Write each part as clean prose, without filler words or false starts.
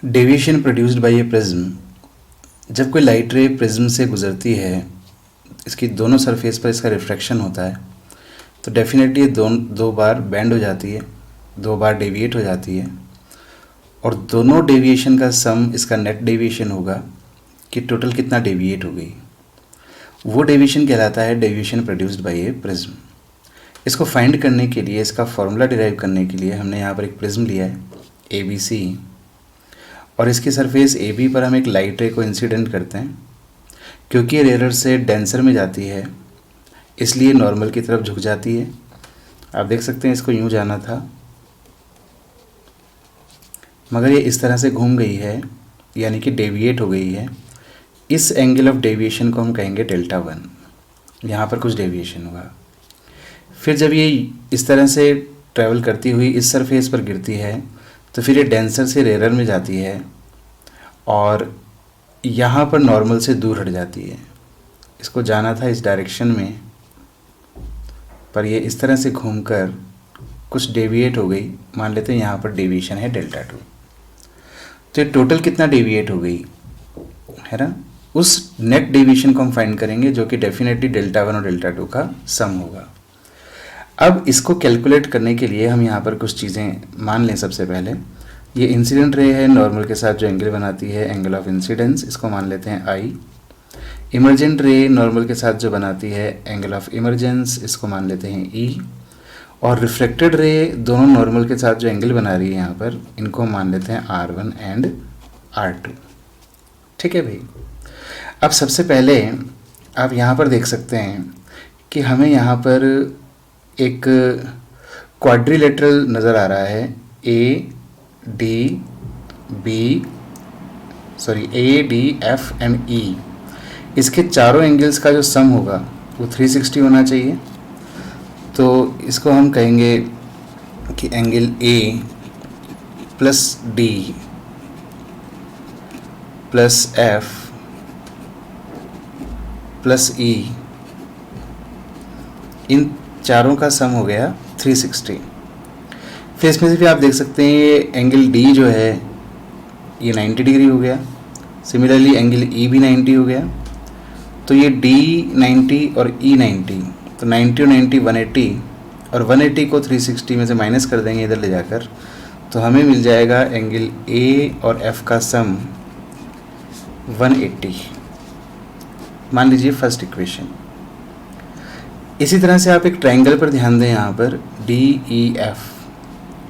Deviation produced by a prism. जब कोई light रे प्रिज्म से गुजरती है, इसकी दोनों सरफेस पर इसका रिफ्रैक्शन होता है, तो डेफिनेटली दो बार बेंड हो जाती है, दो बार डेविएट हो जाती है, और दोनों डेविएशन का सम इसका नेट डेविएशन होगा कि टोटल कितना डेविएट हो गई। वो डेविएशन कहलाता है deviation produced by a prism. इसको फाइंड करने के लिए, इसका फॉर्मूला डिराइव करने के लिए हमने यहाँ पर एक प्रिज्म लिया है ABC, और इसकी सरफेस AB पर हम एक लाइट रे को इंसिडेंट करते हैं। क्योंकि ये रेयर से डेंसर में जाती है, इसलिए नॉर्मल की तरफ झुक जाती है। आप देख सकते हैं इसको यूँ जाना था, मगर ये इस तरह से घूम गई है, यानी कि डेविएट हो गई है। इस एंगल ऑफ डेविएशन को हम कहेंगे Δ1। यहाँ पर कुछ डेविएशन हुआ। फिर जब ये इस तरह से ट्रैवल करती हुई इस सरफेस पर गिरती है, तो फिर ये डेंसर से रेयर में जाती है और यहाँ पर नॉर्मल से दूर हट जाती है। इसको जाना था इस डायरेक्शन में, पर ये इस तरह से घूमकर कुछ डेविएट हो गई। मान लेते हैं यहाँ पर डेविएशन है Δ2। तो ये टोटल कितना डेविएट हो गई है ना, उस नेट डेविएशन को हम फाइंड करेंगे, जो कि डेफिनेटली Δ1 और Δ2 का सम होगा। अब इसको कैलकुलेट करने के लिए हम यहाँ पर कुछ चीज़ें मान लें। सबसे पहले ये इंसिडेंट रे है, नॉर्मल के साथ जो एंगल बनाती है, एंगल ऑफ इंसिडेंस, इसको मान लेते हैं I। इमर्जेंट रे नॉर्मल के साथ जो बनाती है, एंगल ऑफ इमरजेंस, इसको मान लेते हैं E। और रिफ्लेक्टेड रे दोनों नॉर्मल के साथ जो एंगल बना रही है यहाँ पर, इनको मान लेते हैं R1 एंड R2। ठीक है भाई। अब सबसे पहले आप यहाँ पर देख सकते हैं कि हमें यहाँ पर एक क्वाड्रिलेटरल नज़र आ रहा है, A D F and E। इसके चारों एंगल्स का जो सम होगा वो 360 होना चाहिए। तो इसको हम कहेंगे कि angle A plus D plus F plus E, इन चारों का सम हो गया 360। फिर इसमें से भी आप देख सकते हैं ये एंगल D जो है ये 90 डिग्री हो गया। सिमिलरली एंगल E भी 90 हो गया। तो ये D 90 और E 90, तो 90 और 90 180, और 180 को 360 में से माइनस कर देंगे इधर ले जाकर, तो हमें मिल जाएगा एंगल A और F का सम 180। मान लीजिए फर्स्ट इक्वेशन। इसी तरह से आप एक ट्रायंगल पर ध्यान दें, यहाँ पर DEF।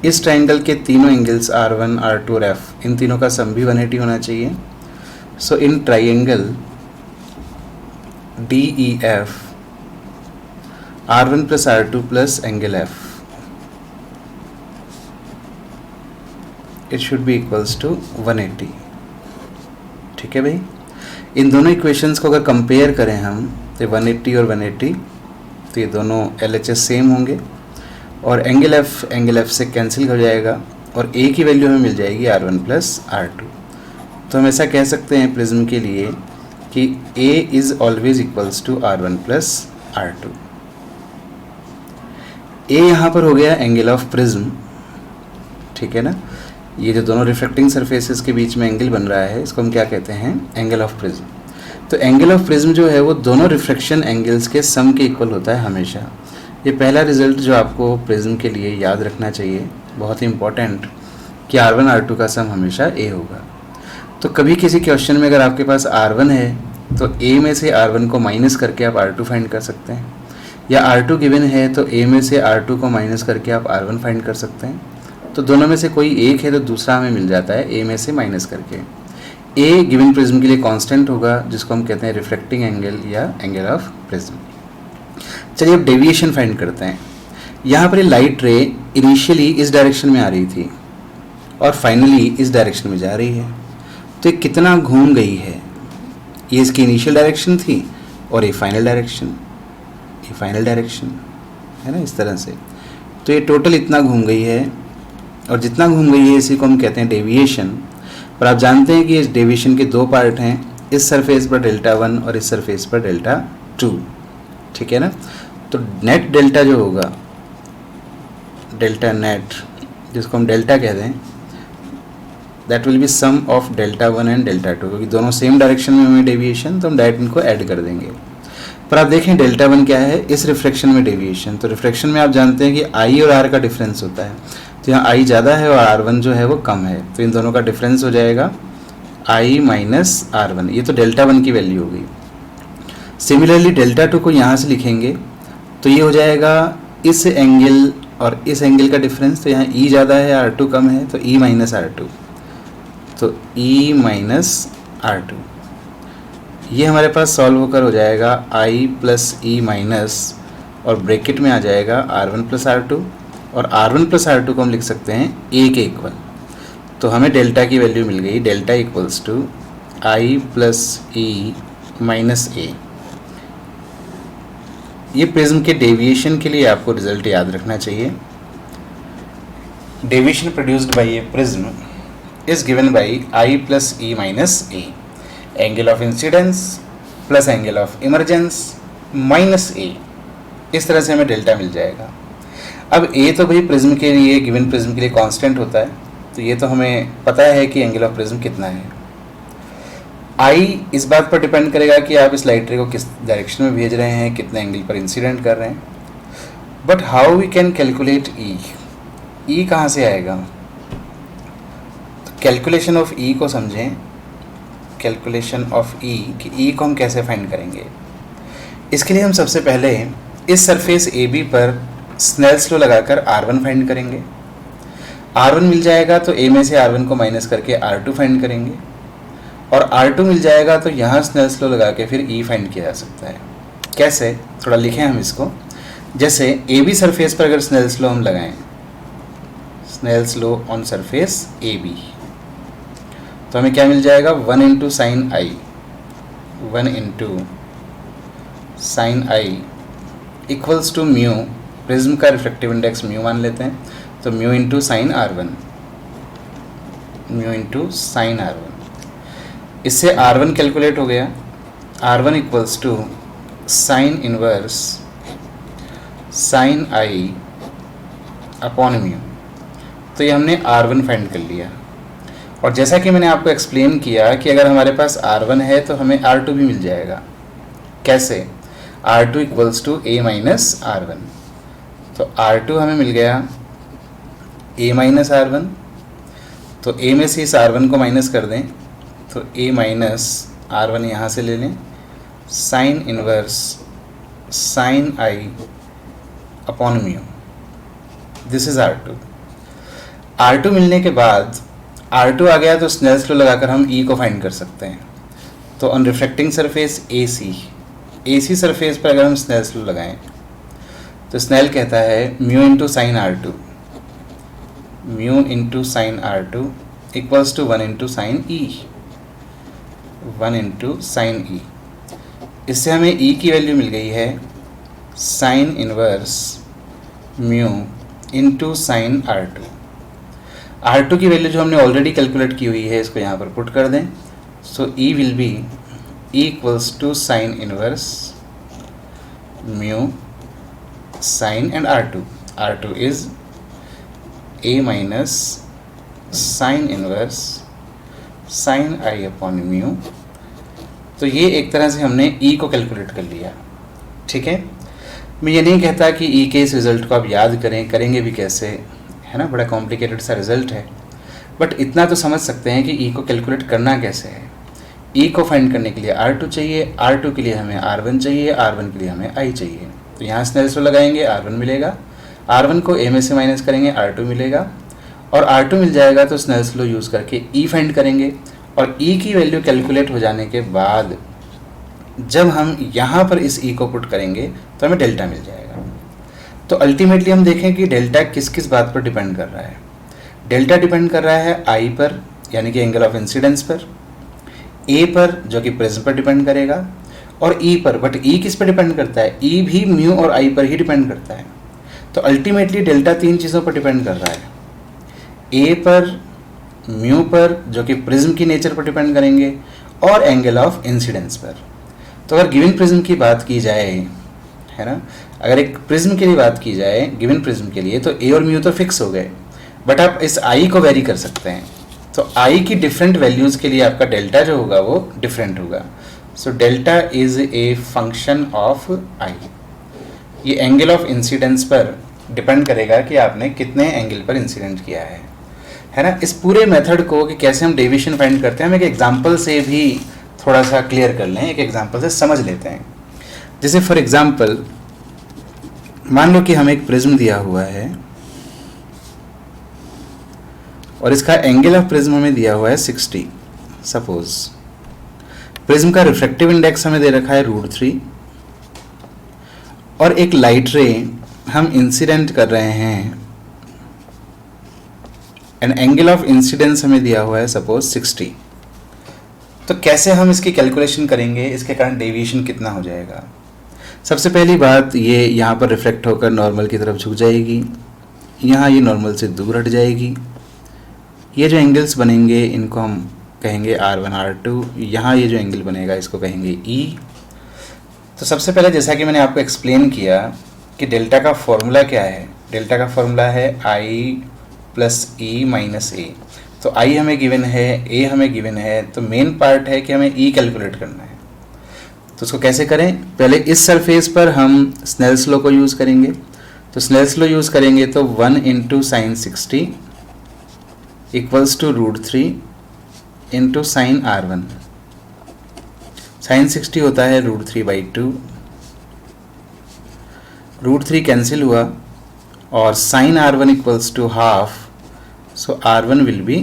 इस ट्रायंगल के तीनों एंगल्स R1, R2 और F, इन तीनों का सम भी 180 होना चाहिए। So in triangle DEF, R1 plus R2 plus angle F, it should be equals to 180। ठीक है भाई। इन दोनों इक्वेशंस को अगर कंपेयर करें हम, तो 180 और 180, तो ये दोनों LHS सेम होंगे, और एंगल F से कैंसिल हो जाएगा, और A की वैल्यू हमें मिल जाएगी R1 प्लस R2। तो हम ऐसा कह सकते हैं प्रिज्म के लिए कि A is always equals to R1 plus R2। A यहाँ पर हो गया एंगल ऑफ प्रिज्म। ठीक है ना, ये जो दोनों रिफ्लेक्टिंग सरफेसेस के बीच में एंगल बन रहा है, इसको हम क्या कहते हैं, एंगल ऑफ प्रिज्म। तो एंगल ऑफ प्रिज्म जो है वो दोनों रिफ्लेक्शन एंगल्स के सम के इक्वल होता है हमेशा। ये पहला रिजल्ट जो आपको प्रिज्म के लिए याद रखना चाहिए, बहुत ही इंपॉर्टेंट, कि R1 R2 का सम हमेशा A होगा। तो कभी किसी क्वेश्चन में अगर आपके पास R1 है, तो A में से R1 को माइनस करके आप R2 फाइंड कर सकते हैं, या R2 गिवन है तो A में से R2 को माइनस करके आप R1 फाइंड कर सकते हैं। तो दोनों में से कोई एक है तो दूसरा हमें मिल जाता है A में से माइनस करके। A गिवन प्रिज्म के लिए कांस्टेंट होगा, जिसको हम कहते हैं रिफ्लेक्टिंग एंगल या एंगल ऑफ प्रिज्म। चलिए अब डेविएशन फाइंड करते हैं। यहाँ पर लाइट रे इनिशियली इस डायरेक्शन में आ रही थी और फाइनली इस डायरेक्शन में जा रही है, तो ये कितना घूम गई है। ये इसकी इनिशियल डायरेक्शन थी और ये फाइनल डायरेक्शन है ना, इस तरह से। तो ये टोटल इतना घूम गई है, और जितना घूम गई है इसी को हम कहते हैं डेविएशन। और आप जानते हैं कि इस डेविएशन के दो पार्ट हैं, इस सरफेस पर Δ1 और इस सरफेस पर Δ2। ठीक है ना। तो नेट डेल्टा जो होगा, डेल्टा नेट, जिसको हम डेल्टा कहते हैं, that will be sum of delta 1 and delta 2, क्योंकि दोनों सेम डायरेक्शन में हमें डेविएशन, तो हम डायरेक्ट इनको ऐड कर देंगे। पर आप देखें डेल्टा 1 क्या है, इस रिफ्रैक्शन में डेविएशन। तो रिफ्रैक्शन में आप जानते हैं कि आई और आर का डिफरेंस होता है, तो यहाँ आई ज़्यादा है और R1 जो है वो कम है, तो इन दोनों का डिफरेंस हो जाएगा I माइनस R1। ये तो डेल्टा 1 की वैल्यू हो गई। सिमिलरली डेल्टा 2 को यहाँ से लिखेंगे तो ये हो जाएगा इस एंगल और इस एंगल का डिफरेंस, तो यहाँ E ज़्यादा है R2 कम है, तो E माइनस R2, तो E माइनस R2। ये हमारे पास सॉल्व होकर हो जाएगा I प्लस E माइनस, और ब्रैकेट में आ जाएगा R1 प्लस R2, और R1 प्लस R2 को हम लिख सकते हैं A के इक्वल। तो हमें डेल्टा की वैल्यू मिल गई, delta equals to I plus E minus A। ये प्रिज्म के डेविएशन के लिए आपको रिजल्ट याद रखना चाहिए। Deviation produced by a prism is given by I plus E minus A, angle of incidence plus angle of emergence minus A। इस तरह से हमें डेल्टा मिल जाएगा। अब A तो भाई प्रिज्म के लिए, गिवन प्रिज्म के लिए कांस्टेंट होता है, तो ये तो हमें पता है कि एंगल ऑफ प्रिज्म कितना है। I इस बात पर डिपेंड करेगा कि आप इस लाइट रे को किस डायरेक्शन में भेज रहे हैं, कितने एंगल पर इंसिडेंट कर रहे हैं। But how we can calculate E कहाँ से आएगा? कैलकुलेशन ऑफ E को समझें। कैलकुलेशन ऑफ E कि E को हम कैसे फाइंड करेंगे। इसके लिए हम सबसे पहले इस सरफेस AB पर स्नेल्स लॉ लगाकर R1 फाइंड करेंगे। R1 मिल जाएगा तो A में से R1 को माइनस करके R2 फाइंड करेंगे, और R2 मिल जाएगा तो यहाँ स्नेल्स लॉ लगा के फिर E फाइंड किया जा सकता है। कैसे, थोड़ा लिखें हम इसको। जैसे AB सरफेस पर अगर स्नेल्स लॉ हम लगाएं, Snell's law on surface AB, तो हमें क्या मिल जाएगा, 1 into sine I, 1 into sine I equals to mu, prism का रिफ्रैक्टिव इंडेक्स म्यू मान लेते हैं, तो mu into sine R1, mu into sine R1। इससे R1 कैलकुलेट हो गया, R1 equals to sine inverse sine I upon mu. तो ये हमने R1 फाइंड कर लिया। और जैसा कि मैंने आपको एक्सप्लेन किया कि अगर हमारे पास R1 है तो हमें R2 भी मिल जाएगा। कैसे? R2 equals to A minus R1, तो R2 हमें मिल गया A माइनस R1, तो A में से इस R1 को माइनस कर दें, तो A माइनस R1 यहाँ से ले लें, sign inverse sine I upon mu, this is R2। R2 मिलने के बाद R2 आ गया तो स्नेल्स लॉ लगाकर हम E को फाइंड कर सकते हैं। तो on refracting surface AC surface पर अगर हम स्नेल्स लॉ लगाएं तो स्नेल कहता है mu into sine R2, mu into sine R2 equals to 1 into sine E, 1 into sine E। इससे हमें E की वैल्यू मिल गई है sine inverse mu into sine R2 की वैल्यू जो हमने ऑलरेडी कैलकुलेट की हुई है इसको यहाँ पर पुट कर दें। So E will be equals to sine inverse mu sine and R2 is A minus sine inverse sine I upon mu. तो ये एक तरह से हमने E को कैलकुलेट कर लिया। ठीक है, मैं ये नहीं कहता कि E के इस रिज़ल्ट को आप याद करेंगे भी कैसे, है ना, बड़ा कॉम्प्लिकेटेड सा रिज़ल्ट है, बट इतना तो समझ सकते हैं कि E को कैलकुलेट करना कैसे है। E को फाइंड करने के लिए R2 चाहिए, R2 के लिए हमें R1 चाहिए, R1 के लिए हमें I चाहिए। तो यहाँ स्नेल्स लॉ लगाएंगे, R1 मिलेगा, R1 को A में से माइनस करेंगे, R2 मिलेगा, और R2 मिल जाएगा तो स्नेल्स लॉ यूज़ करके E फाइंड करेंगे, और E की वैल्यू कैलकुलेट हो जाने के बाद जब हम यहाँ पर इस E को पुट करेंगे तो हमें डेल्टा मिल जाएगा। तो अल्टीमेटली हम देखें कि डेल्टा किस किस बात पर डिपेंड कर रहा है। डेल्टा डिपेंड कर रहा है I पर, यानी कि एंगल ऑफ इंसिडेंस पर, A पर जो कि प्रिज्म पर डिपेंड करेगा, और E पर। बट E किस पर डिपेंड करता है? E भी म्यू और I पर ही डिपेंड करता है। तो अल्टीमेटली डेल्टा तीन चीज़ों पर डिपेंड कर रहा है, A पर, म्यू पर जो कि प्रिज्म की नेचर पर डिपेंड करेंगे, और एंगल ऑफ इंसिडेंस पर। तो अगर गिवन प्रिज्म की बात की जाए, है ना, अगर एक प्रिज्म के लिए बात की जाए गिवन प्रिज्म के लिए, तो A और म्यू तो फिक्स हो गए, बट आप इस I को वेरी कर सकते हैं। तो आई की डिफरेंट वैल्यूज़ के लिए आपका डेल्टा जो होगा वो डिफरेंट होगा. So delta is a function of I. ये एंगल ऑफ इंसिडेंस पर डिपेंड करेगा कि आपने कितने एंगल पर इंसिडेंट किया है ना. इस पूरे मेथड को कि कैसे हम डेविएशन फाइंड करते हैं हम एक एग्जांपल से भी थोड़ा सा क्लियर कर लें, एक एग्जांपल से समझ लेते हैं. जैसे फॉर एग्जांपल मान लो कि हमें एक प्रिज्म दिया हुआ है और इसका एंगल ऑफ प्रिज्म हमें दिया हुआ है 60. सपोज प्रिज्म का रिफ्रैक्टिव इंडेक्स हमें दे रखा है √3 और एक लाइट रे हम इंसिडेंट कर रहे हैं एंड एंगल ऑफ इंसिडेंस हमें दिया हुआ है सपोज 60. तो कैसे हम इसकी कैलकुलेशन करेंगे, इसके कारण डेविएशन कितना हो जाएगा. सबसे पहली बात ये यहाँ पर रिफ्लेक्ट होकर नॉर्मल की तरफ झुक जाएगी, यहाँ ये नॉर्मल से दूर हट जाएगी. ये जो एंगल्स बनेंगे इनको हम कहेंगे R1 R2. यहाँ ये जो एंगल बनेगा इसको कहेंगे E. तो सबसे पहले जैसा कि मैंने आपको एक्सप्लेन किया कि डेल्टा का फॉर्मूला क्या है. डेल्टा का फॉर्मूला है I + E - A. तो I हमें गिवन है, A हमें गिवन है, तो मेन पार्ट है कि हमें E कैलकुलेट करना है. तो उसको कैसे करें, पहले इस सरफेस पर हम स्नेल्स लॉ को यूज़ करेंगे. तो स्नेल्स लॉ यूज़ करेंगे तो 1 × sin 60 = √3 × sin R1. sin 60 होता है √3/2. √3 कैंसिल हुआ और sin R1 = ½ so R1 will be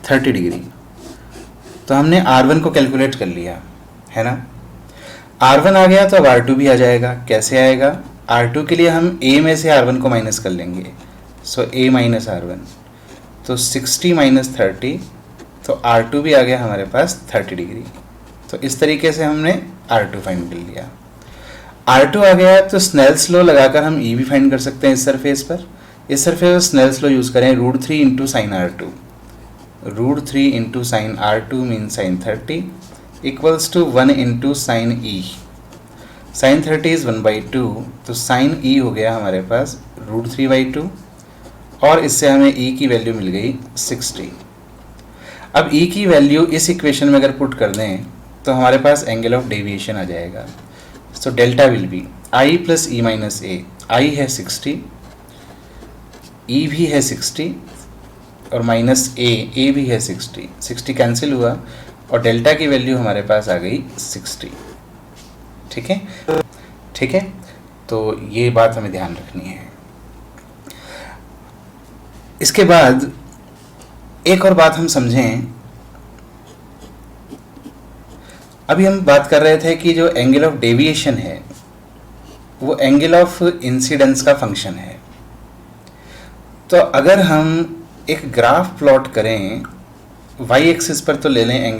30 degree. तो हमने R1 को कैलकुलेट कर लिया है ना. R1 आ गया तो अब R2 भी आ जाएगा. कैसे आएगा, R2 के लिए हम A में से R1 को माइनस कर लेंगे. सो A - R1 तो 60 - 30 तो R2 भी आ गया हमारे पास 30 डिग्री. तो इस तरीके से हमने R2 फाइंड कर लिया. R2 आ गया तो स्नेल्स लॉ लगाकर हम E भी फाइंड कर सकते हैं इस सरफेस पर. इस सरफेस पर स्नेल्स लॉ यूज़ करें √3 × sin R2. √3 × sin R2 means sin 30 = 1 × sin E. sin 30 is 1/2 तो sin E हो गया हमारे पास √3/2 और इससे हमें E की वैल्यू मिल गई 60. अब E की वैल्यू इस इक्वेशन में अगर पुट कर दें तो हमारे पास एंगल ऑफ डेविएशन आ जाएगा. So delta will be I + E - A. I है 60, E भी है 60 और -A भी है 60. 60 कैंसिल हुआ और डेल्टा की वैल्यू हमारे पास आ गई 60. ठीक है, ठीक है. तो ये बात हमें ध्यान रखनी है. इसके बाद एक और बात हम समझें. अभी हम बात कर रहे थे कि जो एंगल ऑफ डेविएशन है वो एंगल ऑफ इंसिडेंस का फंक्शन है. तो अगर हम एक ग्राफ प्लॉट करें y एक्सिस पर तो ले लें एंगल